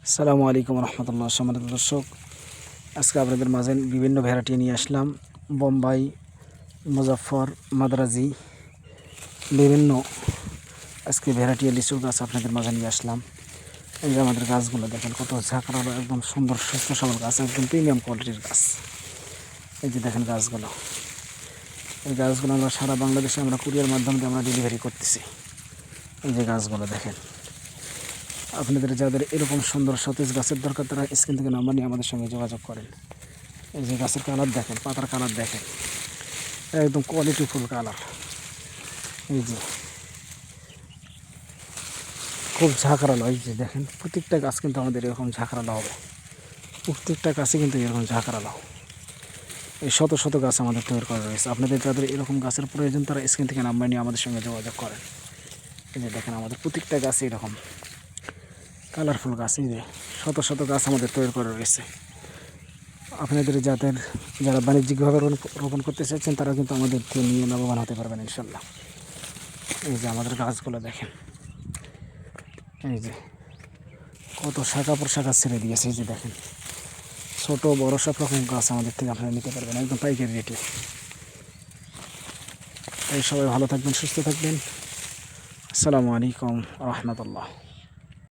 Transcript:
আসসালামু আলাইকুম রহমতুল্লাহ। সম্মানিত দর্শক, আজকে আপনাদের মাঝে বিভিন্ন ভ্যারাইটি নিয়ে আসলাম। বোম্বাই, মুজাফফর, মাদ্রাজি, বিভিন্ন আজকে ভ্যারাইটি লিচুর গাছ আপনাদের মাঝে নিয়ে আসলাম। এই যে আমাদের গাছগুলো দেখেন, কত ঝাঁকড়ালো, একদম সুন্দর সুস্থ সবল গাছ, একদম প্রিমিয়াম কোয়ালিটির গাছ। এই যে দেখেন গাছগুলো, এই গাছগুলো আমরা সারা বাংলাদেশে আমরা কুরিয়ার মাধ্যমে আমরা ডেলিভারি করতেছি। এই যে গাছগুলো দেখেন, আপনাদের যাদের এরকম সুন্দর সতেজ গাছের দরকার তারা স্ক্রিন থেকে নাম্বার নিয়ে আমাদের সঙ্গে যোগাযোগ করেন। এই যে গাছের কালার দেখেন, পাতার কালার দেখেন, একদম কোয়ালিটিফুল কালার। এই যে খুব ঝাঁকড়ালো। এই যে দেখেন, প্রত্যেকটা গাছ কিন্তু আমাদের এরকম ঝাঁকড়ালো হবে, প্রত্যেকটা গাছে কিন্তু এরকম ঝাঁকড়ালো। এই শত শত গাছ আমাদের তৈরি করা রয়েছে। আপনাদের যাদের এরকম গাছের প্রয়োজন তারা স্ক্রিন থেকে নাম্বার নিয়ে আমাদের সঙ্গে যোগাযোগ করেন। এই যে দেখেন, আমাদের প্রত্যেকটা গাছে এরকম কালারফুল গাছ, এই যে শত শত গাছ আমাদের তৈরি করা রয়েছে। আপনাদের যারা বাণিজ্যিকভাবে রোপণ করতে চাচ্ছেন তারা কিন্তু আমাদের থেকে নিয়ে লাভবান হতে পারবেন ইনশাল্লাহ। এই যে আমাদের গাছগুলো দেখেন, এই যে কত শাখা প্রশাখা ছেড়ে দিয়েছে। এই যে দেখেন, ছোট বড় সব রকম গাছ আমাদের থেকে আপনারা নিতে পারবেন একদম পাইকারি রেটে। তাই সবাই ভালো থাকবেন, সুস্থ থাকবেন। আসসালামু আলাইকুম রহমতুল্লাহ।